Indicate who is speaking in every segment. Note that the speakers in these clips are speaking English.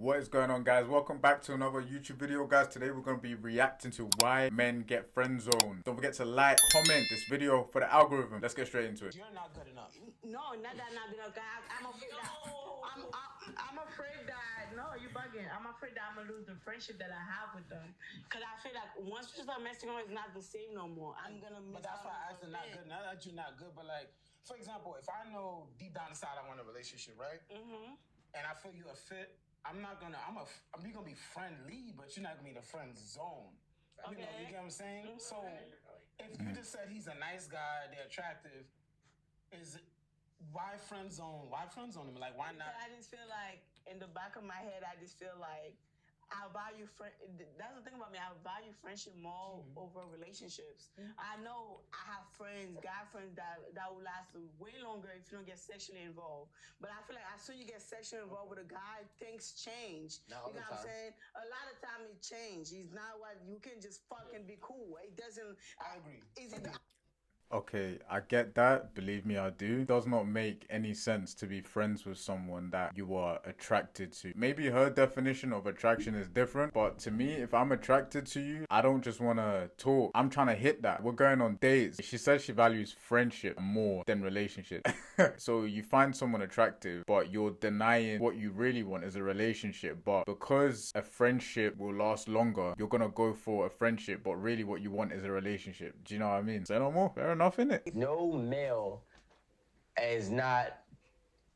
Speaker 1: What is going on, guys? Welcome back to another YouTube video, guys. Today we're going to be reacting to why men get friend zoned. Don't forget to like, comment this video for the algorithm. Let's get straight into it.
Speaker 2: You're not good enough.
Speaker 3: No, not that not good enough. I'm afraid that I'm afraid that no, you bugging. I'm afraid that I'm gonna lose the friendship that I have with them. Cause I feel like once we start messing around, it's not the same no more. I'm gonna miss.
Speaker 2: But that's why I
Speaker 3: out
Speaker 2: asked not good. Not that you're not good, but like, for example, if I know deep down inside I want a relationship, right? And I feel you a fit, we gonna be friendly, but you're not gonna be in the friend zone. You know, you get what I'm saying? So if you just said he's a nice guy, they're attractive, why friend zone? Why friend zone him? Like, why not?
Speaker 3: I just feel like in the back of my head, I just feel like I value that's the thing about me. I value friendship more over relationships. I know I have friends, guy friends that will last way longer if you don't get sexually involved. But I feel like as soon as you get sexually involved with a guy, things change.
Speaker 2: Not all
Speaker 3: you know
Speaker 2: the
Speaker 3: what I'm
Speaker 2: time.
Speaker 3: saying? A lot of time it change. He's not what you can just fucking be cool. It doesn't.
Speaker 2: I agree.
Speaker 1: Okay, I get that. Believe me, I do. It does not make any sense to be friends with someone that you are attracted to. Maybe her definition of attraction is different, but to me, if I'm attracted to you, I don't just want to talk. I'm trying to hit that. We're going on dates. She says she values friendship more than relationship. So you find someone attractive, but you're denying what you really want is a relationship. But because a friendship will last longer, you're going to go for a friendship, but really what you want is a relationship. Do you know what I mean? Say no more. Fair enough, innit?
Speaker 4: No male is not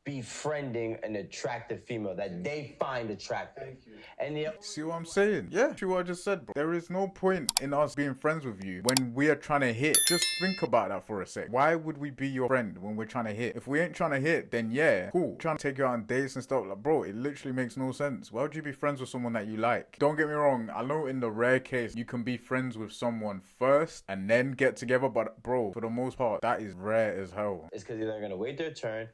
Speaker 4: befriending an attractive female that they find attractive.
Speaker 2: Thank you.
Speaker 4: And
Speaker 1: See what I'm saying? Yeah, true what I just said, bro. There is no point in us being friends with you when we are trying to hit. Just think about that for a sec. Why would we be your friend when we're trying to hit? If we ain't trying to hit, then yeah, cool. Trying to take you out on dates and stuff, like, bro, it literally makes no sense. Why would you be friends with someone that you like? Don't get me wrong, I know in the rare case you can be friends with someone first and then get together, but bro, for the most part, that is rare as hell.
Speaker 4: it's because they're gonna wait their turn,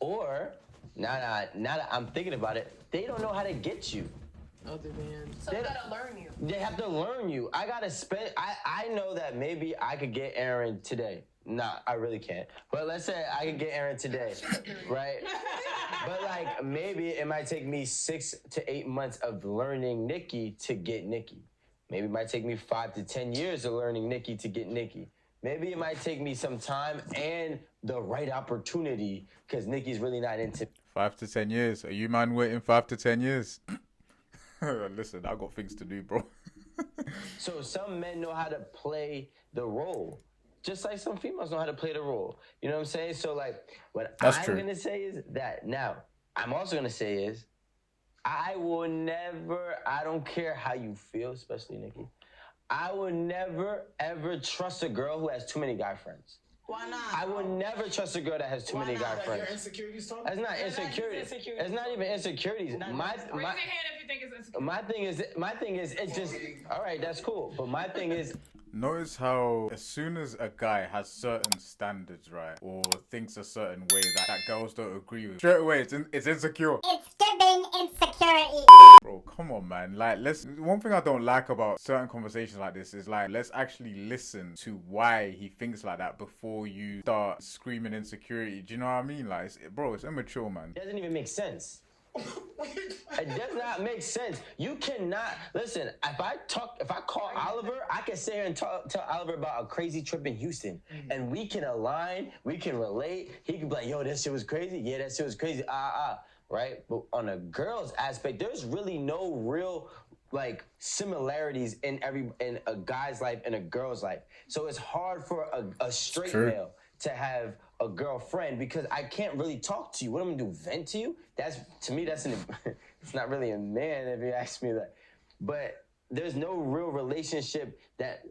Speaker 4: or now that I'm thinking about it, they don't know how to get you.
Speaker 3: Other than
Speaker 5: So they gotta learn you.
Speaker 4: They have to learn you. I gotta spend. I know that maybe I could get Aaron today. Nah, I really can't. But let's say I could get Aaron today, right? But like maybe it might take me 6 to 8 months of learning Nikki to get Nikki. Maybe it might take me 5 to 10 years of learning Nikki to get Nikki. Maybe it might take me some time and the right opportunity because Nikki's really not into.
Speaker 1: 5 to 10 years. Are you man waiting 5 to 10 years? Listen, I got things to do, bro.
Speaker 4: So some men know how to play the role, just like some females know how to play the role. You know what I'm saying? So like, what
Speaker 1: That's
Speaker 4: I'm
Speaker 1: true.
Speaker 4: gonna say is that. Now, I'm also gonna say is, I will never. I don't care how you feel, especially Nikki. I will never ever trust a girl who has too many guy friends.
Speaker 3: why not?
Speaker 4: I will never trust a girl that has too many guy
Speaker 2: Your
Speaker 4: friends.
Speaker 2: insecurities talk?
Speaker 4: That's not insecurities.
Speaker 3: insecurities.
Speaker 4: It's not even insecurities.
Speaker 5: Raise your hand if you think it's insecure.
Speaker 4: My thing is, it just, all right, that's cool. But my thing is,
Speaker 1: Notice how as soon as a guy has certain standards, right, or thinks a certain way that girls don't agree with, straight away it's insecure.
Speaker 6: It's giving insecurity.
Speaker 1: Bro, come on, man. Like, one thing I don't like about certain conversations like this is like, let's actually listen to why he thinks like that before you start screaming insecurity. Do you know what I mean? Like, bro, it's immature, man.
Speaker 4: it doesn't even make sense. It does not make sense. You cannot listen. If I call Oliver, I can sit here and tell Oliver about a crazy trip in Houston, and we can align, we can relate. He can be like, "Yo, that shit was crazy. Yeah, that shit was crazy." Right? But on a girl's aspect, there's really no real like similarities in a guy's life and a girl's life. So it's hard for a straight male to have a girlfriend because I can't really talk to you. What am I gonna do? Vent to you? To me, it's not really a man if you ask me that. But there's no real relationship that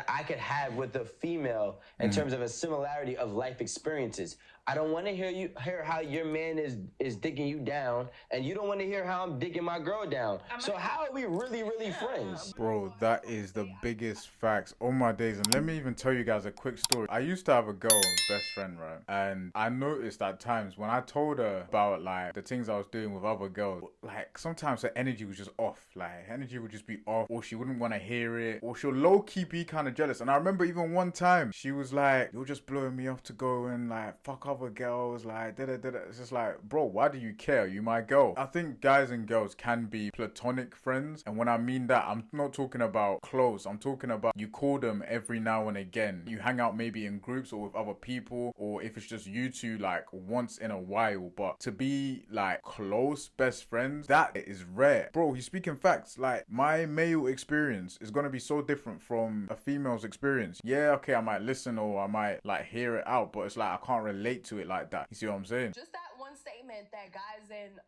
Speaker 4: I could have with a female in terms of a similarity of life experiences. I don't want to hear how your man is digging you down, and you don't want to hear how I'm digging my girl down. So how are we really friends?
Speaker 1: Bro, that is the biggest facts on my days. And let me even tell you guys a quick story. I used to have a girl, best friend, right? And I noticed at times when I told her about like the things I was doing with other girls, like sometimes her energy was just off. Like her energy would just be off, or she wouldn't want to hear it, or she'll low-key be kind of jealous. And I remember even one time she was like, "You're just blowing me off to go and like fuck up other girls, like, da-da-da-da. It's just like, bro, why do you care? You my girl. I think guys and girls can be platonic friends. And when I mean that, I'm not talking about close. I'm talking about you call them every now and again. You hang out maybe in groups or with other people, or if it's just you two, like, once in a while. But to be, like, close best friends, that is rare. Bro, he's speaking facts. Like, my male experience is going to be so different from a female's experience. Yeah, okay, I might listen or I might, like, hear it out, but it's like I can't relate to it like that. You see what I'm saying?
Speaker 5: Just that one statement that guys and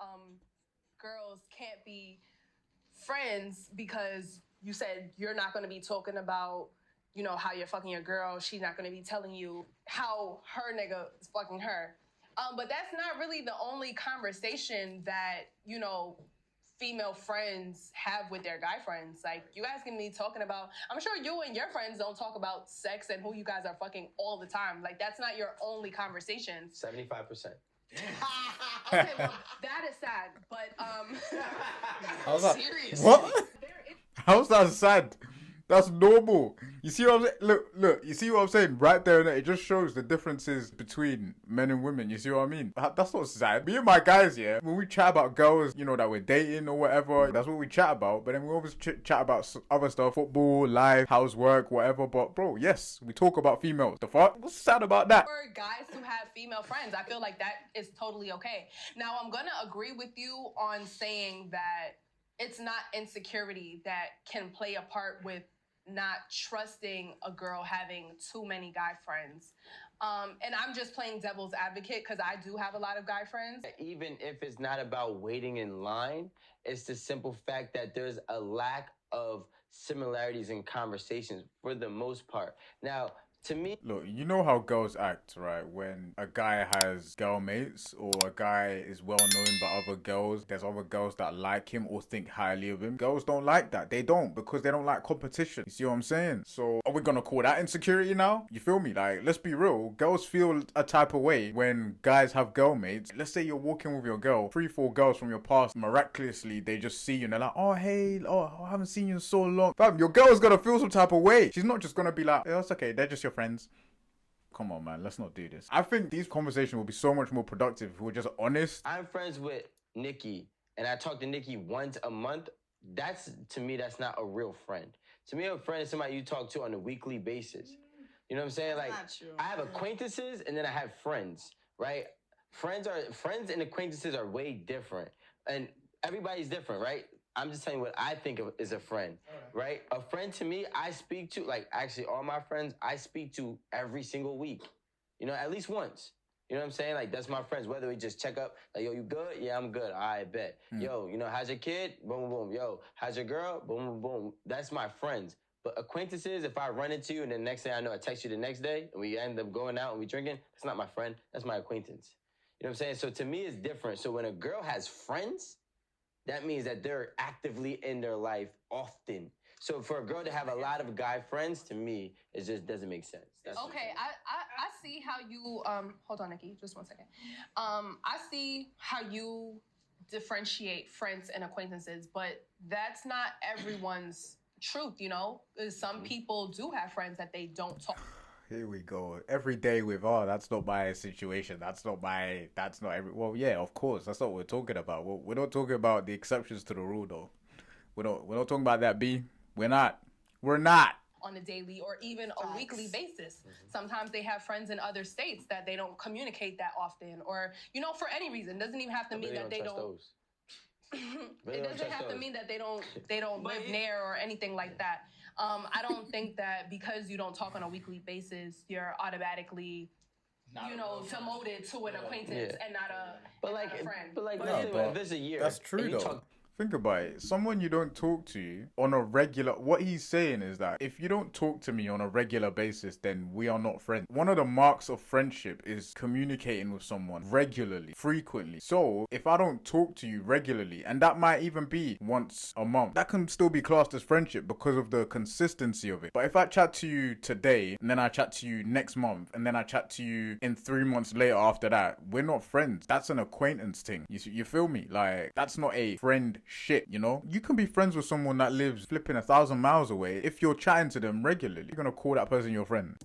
Speaker 5: girls can't be friends because you said you're not going to be talking about, you know, how you're fucking your girl. She's not going to be telling you how her nigga is fucking her. But that's not really the only conversation that, you know, female friends have with their guy friends. Like, you guys can be talking about, I'm sure you and your friends don't talk about sex and who you guys are fucking all the time. Like, that's not your only conversation.
Speaker 4: 75%.
Speaker 5: Okay, well, that is sad, but
Speaker 1: How's that?
Speaker 2: Seriously.
Speaker 1: What? How's that sad? That's normal. You see what I'm saying? Look, you see what I'm saying? Right there and there, it just shows the differences between men and women. You see what I mean? That's not sad. Me and my guys, yeah, when we chat about girls, you know, that we're dating or whatever, that's what we chat about. But then we always chat about other stuff, football, life, housework, whatever. But bro, yes, we talk about females. The fuck? What's sad about that?
Speaker 5: for guys who have female friends, I feel like that is totally okay. Now, I'm gonna agree with you on saying that it's not insecurity that can play a part with not trusting a girl having too many guy friends. And I'm just playing devil's advocate because I do have a lot of guy friends.
Speaker 4: Even if it's not about waiting in line, it's the simple fact that there's a lack of similarities in conversations for the most part. Now, to me,
Speaker 1: look, you know how girls act, right? When a guy has girl mates or a guy is well known by other girls, there's other girls that like him or think highly of him. Girls don't like that. They don't, because they don't like competition. You see what I'm saying? So are we gonna call that insecurity now? You feel me? Like, let's be real. Girls feel a type of way when guys have girl mates. Let's say you're walking with your girl, 3-4 girls from your past, miraculously they just see you and they're like, oh hey, I haven't seen you in so long. Fam, your girl's gonna feel some type of way. She's not just gonna be like, oh, it's okay, they're just your friends. Come on, man, let's not do this. I think these conversations will be so much more productive if we're just honest.
Speaker 4: I'm friends with Nikki, and I talk to Nikki once a month. To me, that's not a real friend. To me, a friend is somebody you talk to on a weekly basis. You know what I'm saying?
Speaker 3: That's
Speaker 4: Like,
Speaker 3: not true.
Speaker 4: I have acquaintances, and then I have friends, right? Friends and acquaintances are way different, and everybody's different, right? I'm just telling you what I think of is a friend, right? A friend to me, I speak to, like, actually all my friends, I speak to every single week, you know, at least once. You know what I'm saying? Like, that's my friends. Whether we just check up, like, yo, you good? Yeah, I'm good. I bet. Yo, you know, how's your kid? Boom, boom, boom. Yo, how's your girl? Boom, boom, boom. That's my friends. But acquaintances, if I run into you and the next thing I know, I text you the next day and we end up going out and we drinking, that's not my friend. That's my acquaintance. You know what I'm saying? So to me, it's different. So when a girl has friends, that means that they're actively in their life often. So for a girl to have a lot of guy friends, to me, it just doesn't make sense.
Speaker 5: Okay, I see how you hold on, Nikki, just 1 second. I see how you differentiate friends and acquaintances, but that's not everyone's truth, you know? Some people do have friends that they don't talk.
Speaker 1: Here we go. Every day with, that's not my situation. That's not every. Well, yeah, of course. That's not what we're talking about. We're not talking about the exceptions to the rule, though. We're not talking about that, B. We're not.
Speaker 5: On a daily or even a weekly basis. Sometimes they have friends in other states that they don't communicate that often, or, you know, for any reason. Doesn't even have to mean that they don't. It doesn't have to mean that they don't live near or anything like that. I don't think that because you don't talk on a weekly basis, you're automatically, demoted to an acquaintance and not a friend.
Speaker 4: If there's a year,
Speaker 1: that's true though. Think about it. Someone you don't talk to on a regular... What he's saying is that if you don't talk to me on a regular basis, then we are not friends. One of the marks of friendship is communicating with someone regularly, frequently. So if I don't talk to you regularly, and that might even be once a month, that can still be classed as friendship because of the consistency of it. But if I chat to you today, and then I chat to you next month, and then I chat to you in 3 months later after that, we're not friends. That's an acquaintance thing. You feel me? Like, that's not a friend shit, you know? You can be friends with someone that lives flipping 1,000 miles away. If you're chatting to them regularly, you're gonna call that person your friend.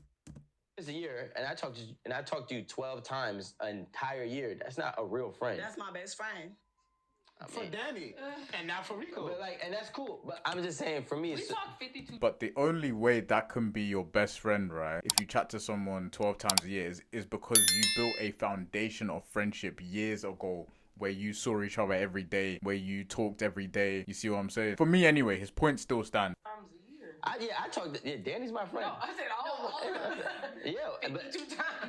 Speaker 4: a year, and I talked to you 12 times an entire year. That's not a real friend.
Speaker 3: That's my best friend.
Speaker 2: For Danny, and not for Rico.
Speaker 4: But like, and that's cool. But I'm just saying, for me,
Speaker 5: We talk 52.
Speaker 1: But the only way that can be your best friend, right, if you chat to someone 12 times a year, is because you built a foundation of friendship years ago, where you saw each other every day, where you talked every day. You see what I'm saying? For me, anyway, his point still stands.
Speaker 4: I talked. Yeah, Danny's my friend.
Speaker 5: No, I said all of them.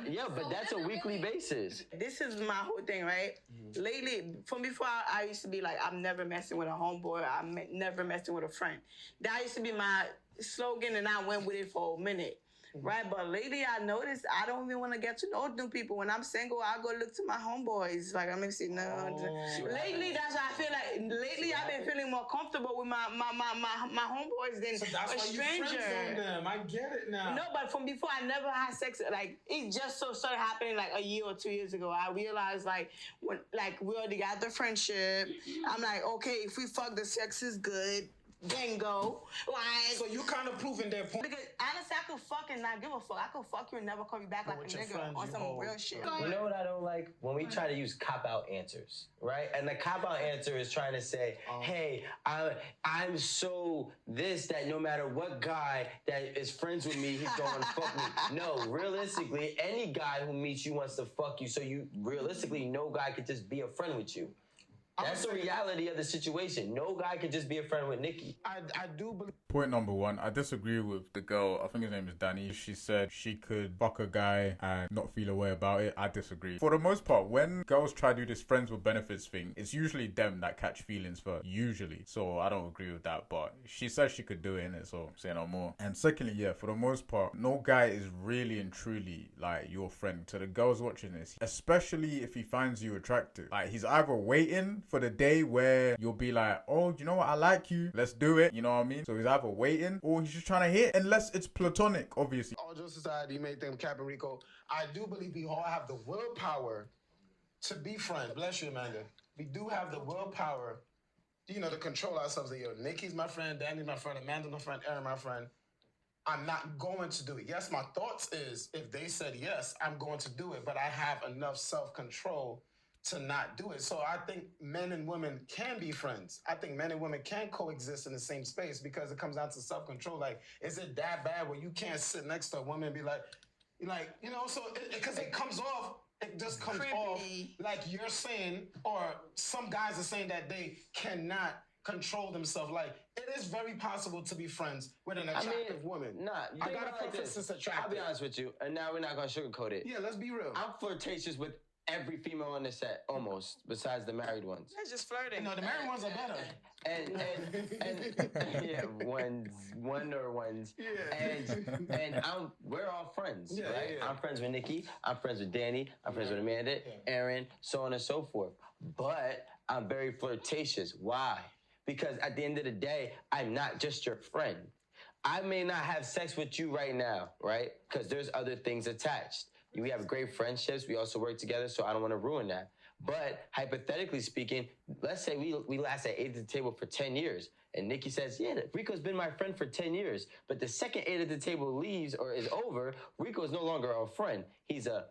Speaker 4: Yeah, but that's a weekly basis.
Speaker 3: This is my whole thing, right? Lately, from before, I used to be like, I'm never messing with a homeboy. I'm never messing with a friend. That used to be my slogan, and I went with it for a minute. Right, but lately I noticed I don't even want to get to know new people. When I'm single, I go look to my homeboys. Like, I'm gonna see lately, that's why I feel like lately I've been feeling more comfortable with my homeboys than
Speaker 2: So that's
Speaker 3: a
Speaker 2: why
Speaker 3: stranger.
Speaker 2: you friend zone them. I get it now.
Speaker 3: No, but from before I never had sex. Like, it just so started happening like a year or 2 years ago. I realized like when we already got the friendship. I'm like, okay, if we fuck, the sex is good. Bingo. Like,
Speaker 2: So you kind of proving their point.
Speaker 3: because honestly, I could fuck and not give a fuck. I could fuck you and never call you back like a
Speaker 2: with your
Speaker 3: nigga
Speaker 2: friends,
Speaker 3: on
Speaker 2: you
Speaker 3: some
Speaker 2: hold.
Speaker 3: real shit.
Speaker 4: You know what I don't like? When we try to use cop-out answers, right? And the cop-out answer is trying to say, hey, I'm so this that no matter what guy that is friends with me, he's going to fuck me. No, realistically, any guy who meets you wants to fuck you, so you realistically, no guy could just be a friend with you. That's the reality of the situation. No guy could just be a friend with Nikki.
Speaker 2: I do believe.
Speaker 1: Point number one, I disagree with the girl. I think his name is Danny. She said she could fuck a guy and not feel a way about it. I disagree. For the most part, when girls try to do this friends with benefits thing, it's usually them that catch feelings first. Usually. So I don't agree with that. But she said she could do it, innit? So say no more. And secondly, yeah, for the most part, no guy is really and truly like your friend. To the girls watching this, especially if he finds you attractive, like he's either waiting for the day where you'll be like, oh, you know what? I like you. Let's do it. You know what I mean? So he's either waiting or he's just trying to hit, unless it's platonic, obviously.
Speaker 2: All jokes aside, you may think Cap and Rico. I do believe we all have the willpower to be friends. Bless you, Amanda. We do have the willpower, to control ourselves. Nikki's my friend, Danny's my friend, Amanda's my friend, Aaron my friend. I'm not going to do it. Yes, my thoughts is if they said yes, I'm going to do it, but I have enough self-control to not do it. So I think men and women can be friends. I think men and women can coexist in the same space because it comes down to self-control. Like, is it that bad where you can't sit next to a woman and be like, so because it comes off, it just comes off like you're saying, or some guys are saying that they cannot control themselves. Like, it is very possible to be friends with an attractive woman.
Speaker 4: Nah,
Speaker 2: I got a preference that's attractive.
Speaker 4: I'll be honest with you, and now we're not gonna sugarcoat it.
Speaker 2: Yeah, let's be real.
Speaker 4: I'm flirtatious with every female on the set, almost, besides the married ones.
Speaker 3: That's just flirting.
Speaker 2: No, the married ones are better.
Speaker 4: And yeah, one or ones.
Speaker 2: Yeah.
Speaker 4: And we're all friends,
Speaker 2: Yeah,
Speaker 4: right?
Speaker 2: yeah.
Speaker 4: I'm friends with Nikki, I'm friends with Danny, I'm friends with Amanda, Aaron, so on and so forth. But I'm very flirtatious. Why? Because at the end of the day, I'm not just your friend. I may not have sex with you right now, right? Because there's other things attached. We have great friendships. We also work together, so I don't want to ruin that. But hypothetically speaking, let's say we last at 8 at the table for 10 years. And Nikki says, yeah, Rico's been my friend for 10 years. But the second 8 at the table leaves or is over, Rico's no longer a friend. He's a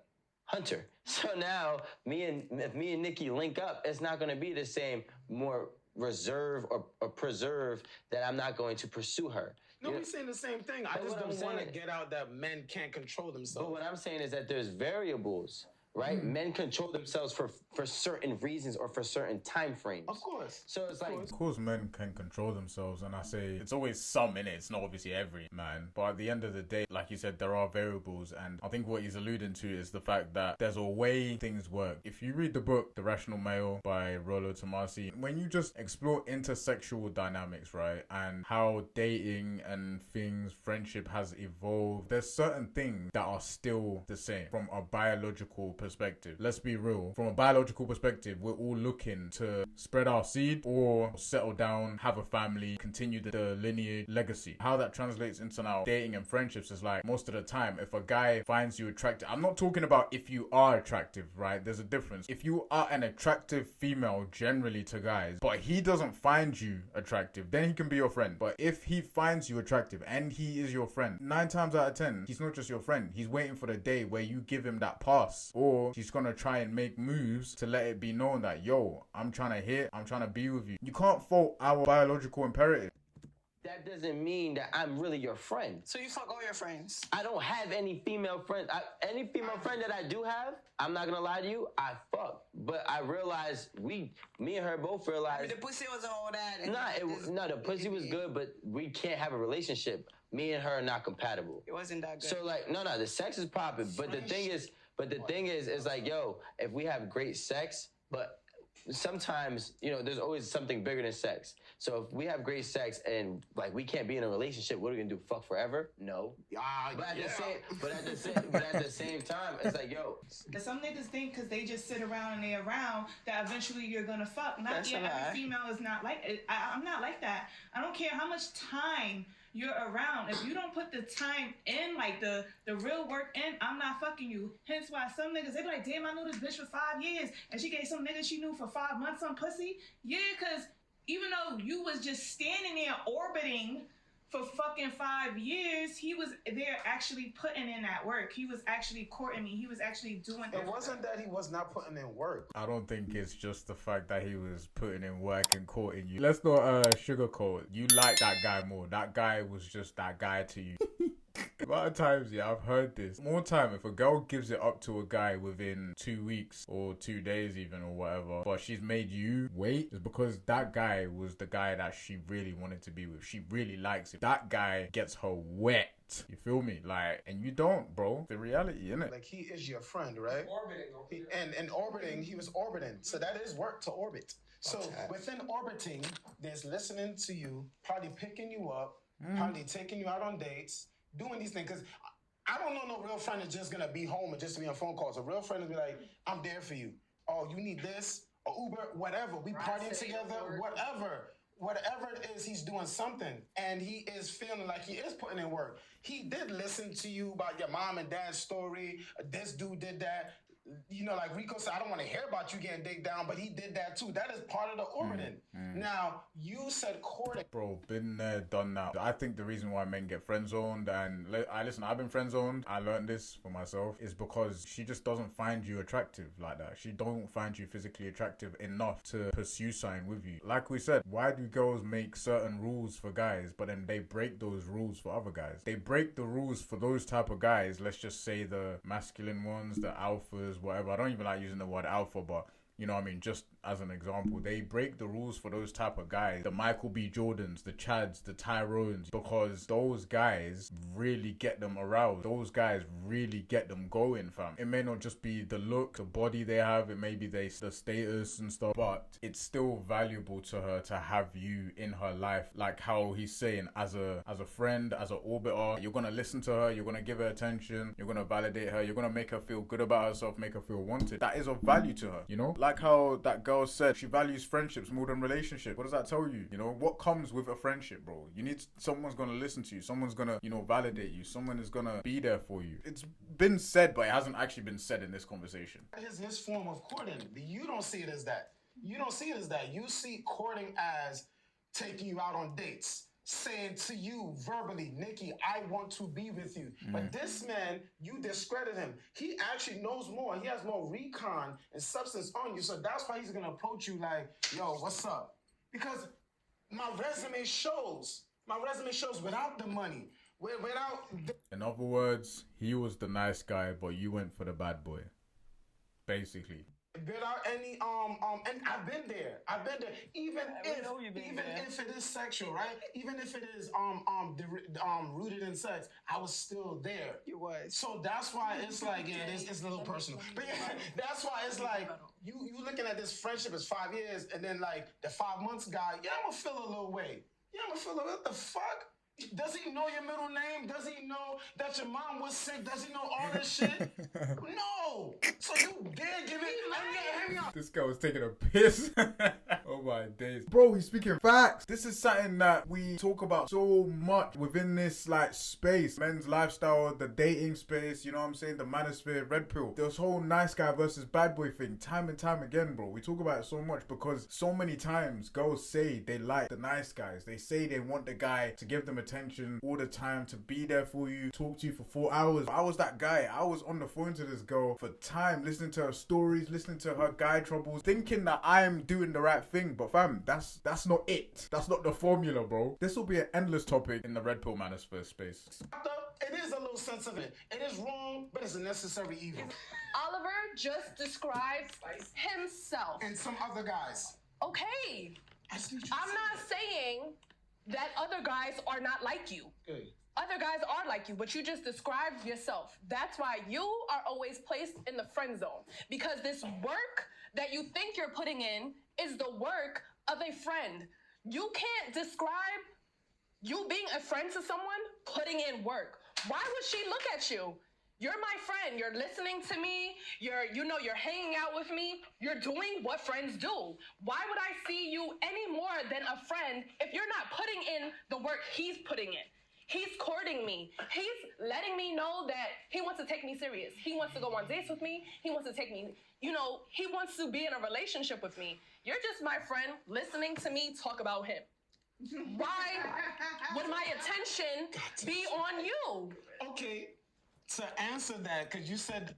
Speaker 4: hunter. So now, if me and Nikki link up, it's not going to be the same, more reserve or preserve that I'm not going to pursue her.
Speaker 2: No, we're saying the same thing. I just don't want to get out that men can't control themselves.
Speaker 4: But what I'm saying is that there's variables, right? Men control themselves for certain reasons or for certain time frames.
Speaker 2: Of course.
Speaker 4: So it's like...
Speaker 1: Of course men can control themselves, and I say it's always some in it. It's not obviously every man. But at the end of the day, like you said, there are variables, and I think what he's alluding to is the fact that there's a way things work. If you read the book The Rational Male by Rollo Tomasi, when you just explore intersexual dynamics, right, and how dating and things, friendship has evolved, there's certain things that are still the same from a biological perspective, let's be real. From a biological perspective, we're all looking to spread our seed or settle down, have a family, continue the lineage legacy. How that translates into now dating and friendships is like, most of the time, if a guy finds you attractive, I'm not talking about if you are attractive, right? There's a difference. If you are an attractive female generally to guys, but he doesn't find you attractive, then he can be your friend. But if he finds you attractive and he is your friend, 9 times out of 10, he's not just your friend. He's waiting for the day where you give him that pass, or he's gonna try and make moves to let it be known that, yo, I'm trying to hit, I'm trying to be with you. You can't fault our biological imperative.
Speaker 4: That doesn't mean that I'm really your friend.
Speaker 3: So you fuck all your friends?
Speaker 4: I don't have any female friends. Any female friend that I do have, I'm not gonna lie to you, I fuck. But I realized me and her both realized.
Speaker 3: I mean, the pussy wasn't all that.
Speaker 4: The pussy was good, but we can't have a relationship. Me and her are not compatible.
Speaker 3: It wasn't that good.
Speaker 4: So like, no, the sex is popping. But the thing is like, yo, if we have great sex, but sometimes, there's always something bigger than sex. So if we have great sex and like we can't be in a relationship, what are we gonna do? Fuck forever? No. But at the same time, it's like, yo.
Speaker 7: Cause some niggas think because they just sit around and they're around that eventually you're gonna fuck. Not yet. Every female is not like it. I'm not like that. I don't care how much time you're around. If you don't put the time in, like the real work in, I'm not fucking you. Hence why some niggas, they be like, damn, I knew this bitch for 5 years, and she gave some nigga she knew for 5 months some pussy. Yeah, cause even though you was just standing there orbiting for fucking 5 years, he was there actually putting in that work. He was actually courting me. He was actually doing
Speaker 2: it. It wasn't that he was not putting in work.
Speaker 1: I don't think it's just the fact that he was putting in work and courting you. Let's not sugarcoat. You like that guy more. That guy was just that guy to you. A lot of times, I've heard this. More time, if a girl gives it up to a guy within 2 weeks or 2 days even or whatever, but she's made you wait, it's because that guy was the guy that she really wanted to be with. She really likes it. That guy gets her wet. You feel me? Like, and you don't, bro. The reality, innit?
Speaker 2: Like, he is your friend, right?
Speaker 8: Orbiting.
Speaker 2: And orbiting, he was orbiting. So that is work to orbit. So within orbiting, there's listening to you, probably picking you up, probably taking you out on dates, doing these things. Because I don't know no real friend is just going to be home and just be on phone calls. A real friend is be like, I'm there for you. Oh, you need this? Or Uber, whatever. We partying together, whatever it is, he's doing something. And he is feeling like he is putting in work. He did listen to you about your mom and dad's story. This dude did that. Like Rico said, I don't want to hear about you getting digged down, but he did that too. That is part of the orbiting. Now, you said courting.
Speaker 1: Bro, been there, done that. I think the reason why men get friend zoned, and I've been friend zoned, I learned this for myself, is because she just doesn't find you attractive like that. She don't find you physically attractive enough to pursue something with you. Like we said, why do girls make certain rules for guys, but then they break those rules for other guys? They break the rules for those type of guys, let's just say the masculine ones, the alphas, whatever. I don't even like using the word alpha, but you know what I mean, just as an example, they break the rules for those type of guys, the Michael B. Jordans, the Chads, the Tyrones, because those guys really get them aroused. Those guys really get them going, fam. It may not just be the look, the body they have, it may be the status and stuff, but it's still valuable to her to have you in her life. Like how he's saying, as a friend, as an orbiter, you're gonna listen to her, you're gonna give her attention, you're gonna validate her, you're gonna make her feel good about herself, make her feel wanted. That is of value to her, Like how that girl said she values friendships more than relationships. What does that tell you? What comes with a friendship, bro? Someone's gonna listen to you, someone's gonna, validate you, someone is gonna be there for you. It's been said, but it hasn't actually been said in this conversation.
Speaker 2: It's his form of courting. You don't see it as that. You see courting as taking you out on dates, saying to you verbally, Nikki, I want to be with you. But this man, you discredit him. He actually knows more. He has more recon and substance on you. So that's why he's going to approach you like, yo, what's up? Because my resume shows without the money,
Speaker 1: in other words, he was the nice guy, but you went for the bad boy. Basically.
Speaker 2: Without any and I've been there. Even if it is sexual, right? Even if it is rooted in sex, I was still there.
Speaker 3: You was.
Speaker 2: So that's why it's like, it's a little personal. But yeah, that's why it's like you looking at this friendship as 5 years, and then like the 5 months guy, I'm gonna feel a little way. I'm gonna feel what the fuck? Does he know your middle name? Does he know that your mom was sick? Does he know all this shit? No. So you dare give it? Hang on.
Speaker 1: This guy was taking a piss. Oh my days. Bro, he's speaking facts. This is something that we talk about so much within this like space. Men's lifestyle, the dating space, you know what I'm saying? The manosphere, red pill. This whole nice guy versus bad boy thing. Time and time again, bro. We talk about it so much because so many times girls say they like the nice guys. They say they want the guy to give them attention all the time, to be there for you, talk to you for 4 hours. I was that guy. I was on the phone to this girl for time, listening to her stories, listening to her guy troubles, thinking that I'm doing the right thing. But fam, that's not it. That's not the formula, bro. This will be an endless topic in the red pill manosphere space.
Speaker 2: It is a little sensitive. It is wrong, but it's a necessary evil.
Speaker 5: Oliver just described himself.
Speaker 2: And some other guys.
Speaker 5: Okay. I'm not saying that other guys are not like you.
Speaker 2: Good.
Speaker 5: Other guys are like you, but you just described yourself. That's why you are always placed in the friend zone. Because this work that you think you're putting in is the work of a friend. You can't describe you being a friend to someone putting in work. Why would she look at you? You're my friend. You're listening to me. You're hanging out with me. You're doing what friends do. Why would I see you any more than a friend if you're not putting in the work he's putting in? He's courting me. He's letting me know that he wants to take me serious. He wants to go on dates with me. He wants to take me, he wants to be in a relationship with me. You're just my friend listening to me talk about him. Why would my attention be on you?
Speaker 2: Okay, to answer that, because you said...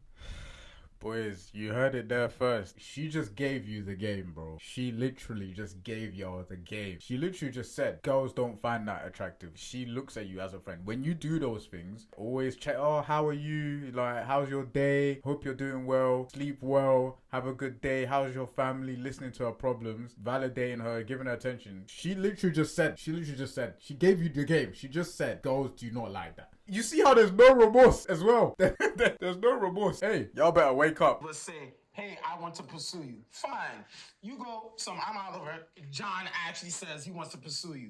Speaker 1: Boys, you heard it there first. She just gave you the game, bro. She literally just gave y'all the game. She literally just said, girls don't find that attractive. She looks at you as a friend. When you do those things, always check, oh, how are you? Like, how's your day? Hope you're doing well. Sleep well. Have a good day. How's your family? Listening to her problems. Validating her. Giving her attention. She literally just said, she gave you the game. She just said, girls do not like that. You see how there's no remorse as well. There's no remorse. Hey, y'all better wake up.
Speaker 2: Let's say, hey, I want to pursue you. Fine. You go, I'm Oliver. John actually says he wants to pursue you.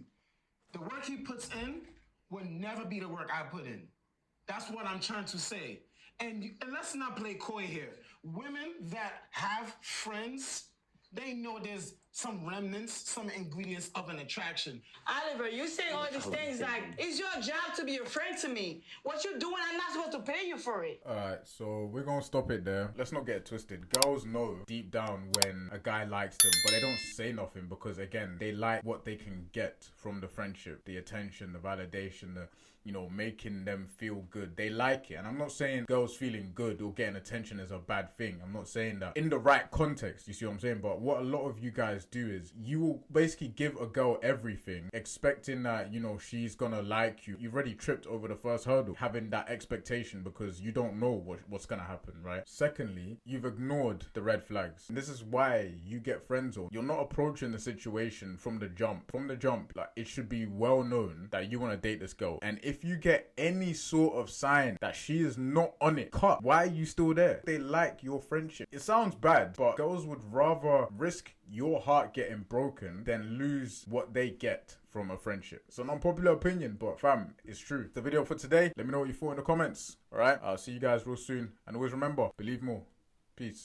Speaker 2: The work he puts in will never be the work I put in. That's what I'm trying to say. And let's not play coy here. Women that have friends, they know there's some remnants, some ingredients of an attraction.
Speaker 3: Oliver, you saying all these things like, it's your job to be a friend to me. What you're doing, I'm not supposed to pay you for it.
Speaker 1: Alright, so we're gonna stop it there. Let's not get it twisted. Girls know deep down when a guy likes them, but they don't say nothing because, again, they like what they can get from the friendship. The attention, the validation, the, making them feel good. They like it. And I'm not saying girls feeling good or getting attention is a bad thing. I'm not saying that. In the right context, you see what I'm saying? But what a lot of you guys do is you will basically give a girl everything, expecting that, she's gonna like you. You've already tripped over the first hurdle, having that expectation because you don't know what's gonna happen, right? Secondly, you've ignored the red flags. And this is why you get friendzoned. You're not approaching the situation from the jump. From the jump, like, it should be well known that you want to date this girl. And if you get any sort of sign that she is not on it, cut. Why are you still there? They like your friendship. It sounds bad, but girls would rather risk your heart getting broken than lose what they get from a friendship. It's an unpopular opinion, but fam, it's true. The video for today. Let me know what you thought in the comments. Alright, I'll see you guys real soon. And always remember, believe more. Peace.